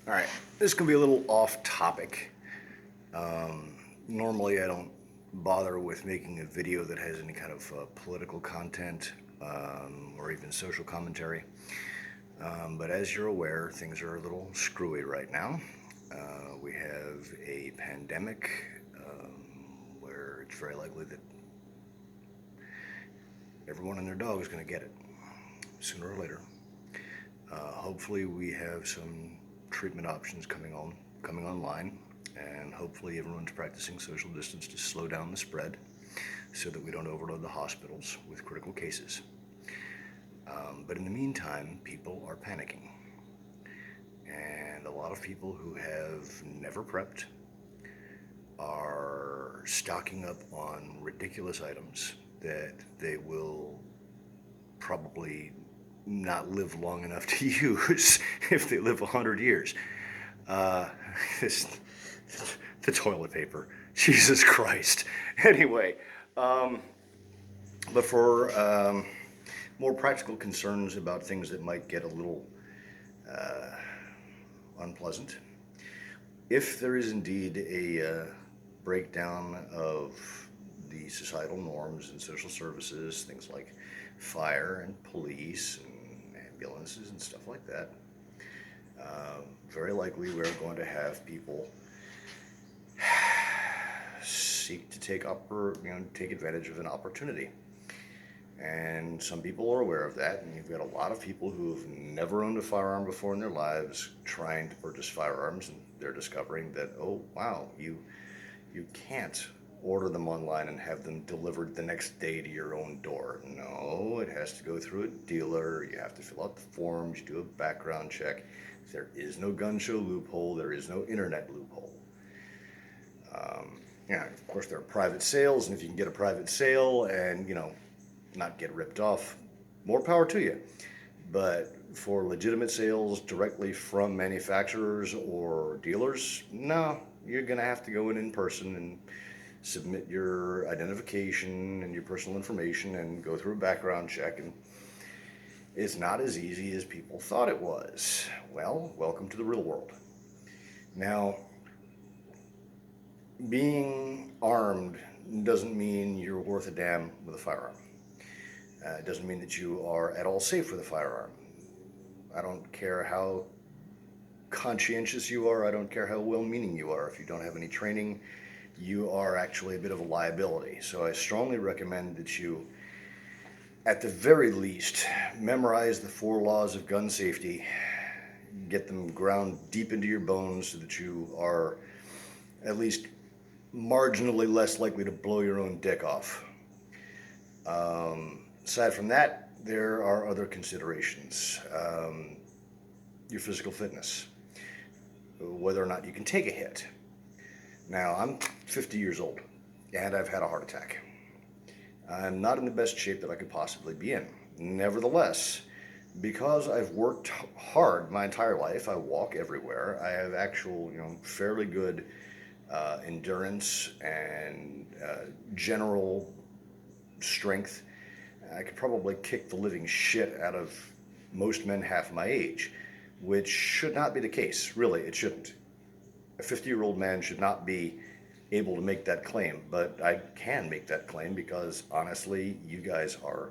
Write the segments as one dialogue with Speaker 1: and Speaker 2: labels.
Speaker 1: All right, this can be a little off topic. Normally, I don't bother with making a video that has any kind of political content or even social commentary. But as you're aware, things are a little screwy right now. We have a pandemic where it's very likely that everyone and their dog is going to get it sooner or later. Hopefully, we have some treatment options coming online, and hopefully everyone's practicing social distance to slow down the spread so that we don't overload the hospitals with critical cases. But in the meantime, people are panicking, and a lot of people who have never prepped are stocking up on ridiculous items that they will probably not live long enough to use if they live 100 years. Uh, this, the toilet paper. Jesus Christ. Anyway, but for more practical concerns about things that might get a little unpleasant, if there is indeed a breakdown of the societal norms and social services, things like fire and police and ambulances and stuff like that, very likely we're going to have people seek to take advantage of an opportunity. And some people are aware of that, and you've got a lot of people who've never owned a firearm before in their lives trying to purchase firearms, and they're discovering that, oh wow, you can't order them online and have them delivered the next day to your own door. No, it has to go through a dealer. You have to fill out the forms, you do a background check. There is no gun show loophole, there is no internet loophole. Of course, there are private sales, and if you can get a private sale and, not get ripped off, more power to you. But for legitimate sales directly from manufacturers or dealers, no, you're going to have to go in person and submit your identification and your personal information and go through a background check. And it's not as easy as people thought it was. Well, welcome to the real world. Now, being armed doesn't mean you're worth a damn with a firearm. It doesn't mean that you are at all safe with a firearm. I don't care how conscientious you are. I don't care how well-meaning you are. If you don't have any training, you are actually a bit of a liability. So I strongly recommend that you, at the very least, memorize the 4 laws of gun safety, get them ground deep into your bones so that you are at least marginally less likely to blow your own dick off. Aside from that, there are other considerations. Your physical fitness, whether or not you can take a hit. Now, I'm 50 years old, and I've had a heart attack. I'm not in the best shape that I could possibly be in. Nevertheless, because I've worked hard my entire life, I walk everywhere, I have actual, fairly good endurance and general strength. I could probably kick the living shit out of most men half my age, which should not be the case. Really, it shouldn't. A 50-year-old man should not be able to make that claim, but I can make that claim because, honestly, you guys are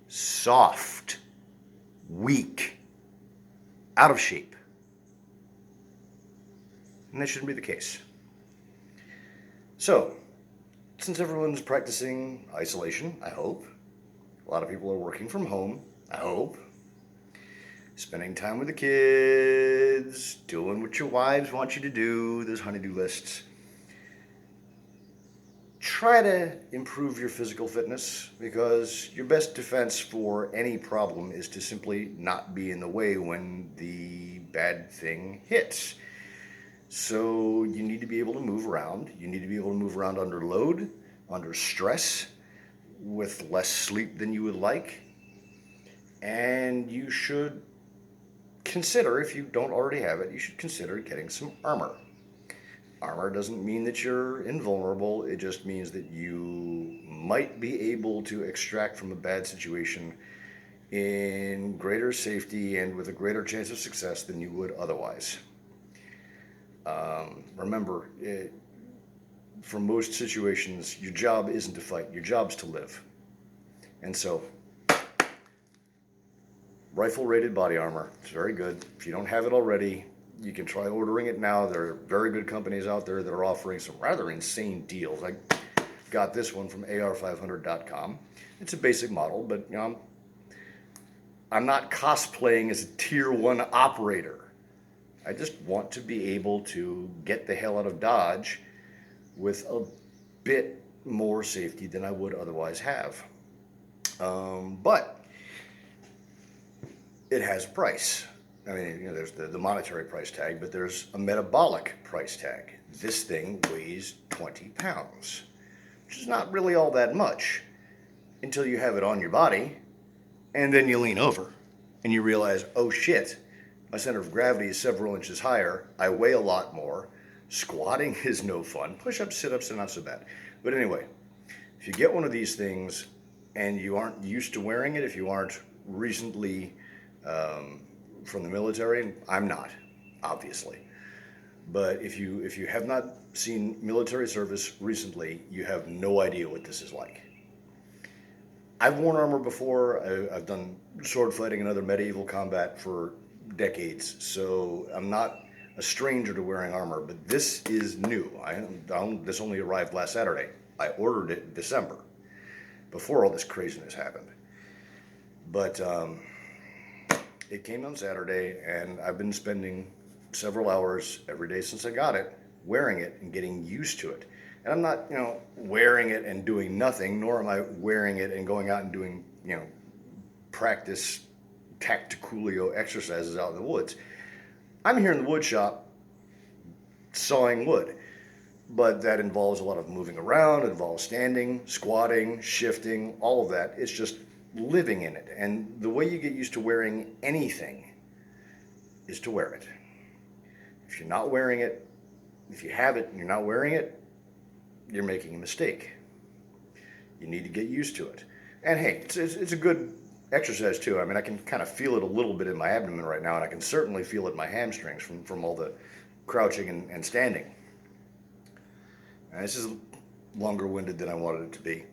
Speaker 1: soft, weak, out of shape. And that shouldn't be the case. So, since everyone's practicing isolation, I hope, a lot of people are working from home, I hope, spending time with the kids, doing what your wives want you to do, those honey-do lists. Try to improve your physical fitness, because your best defense for any problem is to simply not be in the way when the bad thing hits. So you need to be able to move around. You need to be able to move around under load, under stress, with less sleep than you would like. And you should consider, if you don't already have it, you should consider getting some armor. Armor doesn't mean that you're invulnerable. It just means that you might be able to extract from a bad situation in greater safety and with a greater chance of success than you would otherwise. Remember, for most situations, your job isn't to fight, your job's to live. And so, rifle rated body armor, it's very good. If you don't have it already, you can try ordering it now. There are very good companies out there that are offering some rather insane deals. I got this one from ar500.com. It's a basic model, but I'm not cosplaying as a tier 1 operator. I just want to be able to get the hell out of Dodge with a bit more safety than I would otherwise have. But it has a price. I mean, there's the monetary price tag, but there's a metabolic price tag. This thing weighs 20 pounds, which is not really all that much until you have it on your body, and then you lean over and you realize, oh shit, my center of gravity is several inches higher, I weigh a lot more, squatting is no fun, push-ups, sit-ups are not so bad. But anyway, if you get one of these things and you aren't used to wearing it, if you aren't recently from the military, and I'm not, obviously, but if you have not seen military service recently, you have no idea what this is like. I've worn armor before. I've done sword fighting and other medieval combat for decades, so I'm not a stranger to wearing armor, but this is new. This only arrived last Saturday. I ordered it in December, before all this craziness happened. But it came on Saturday, and I've been spending several hours every day since I got it, wearing it and getting used to it. And I'm not, wearing it and doing nothing, nor am I wearing it and going out and doing, practice tacticulio exercises out in the woods. I'm here in the wood shop sawing wood, but that involves a lot of moving around, it involves standing, squatting, shifting, all of that. It's just living in it. And the way you get used to wearing anything is to wear it. If you're not wearing it, if you have it and you're not wearing it, you're making a mistake. You need to get used to it. And hey, it's a good exercise too. I mean, I can kind of feel it a little bit in my abdomen right now, and I can certainly feel it in my hamstrings from all the crouching and standing. And this is longer winded than I wanted it to be.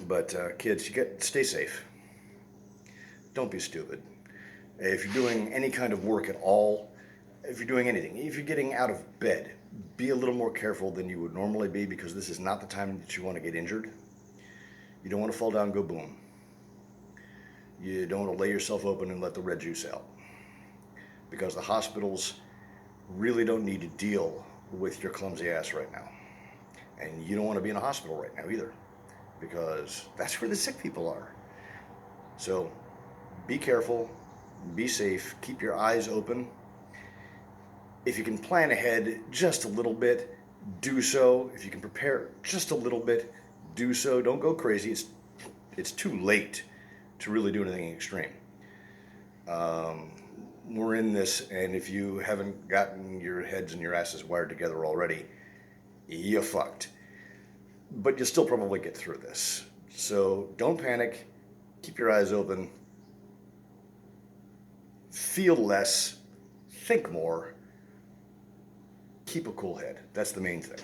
Speaker 1: But kids, stay safe. Don't be stupid. If you're doing any kind of work at all, if you're doing anything, if you're getting out of bed, be a little more careful than you would normally be, because this is not the time that you want to get injured. You don't want to fall down and go boom. You don't want to lay yourself open and let the red juice out, because the hospitals really don't need to deal with your clumsy ass right now. And you don't want to be in a hospital right now either, because that's where the sick people are. So be careful, be safe, keep your eyes open. If you can plan ahead just a little bit, do so. If you can prepare just a little bit, do so. Don't go crazy. It's too late to really do anything extreme. We're in this, and if you haven't gotten your heads and your asses wired together already, you're fucked. But you'll still probably get through this. So don't panic. Keep your eyes open. Feel less. Think more. Keep a cool head. That's the main thing.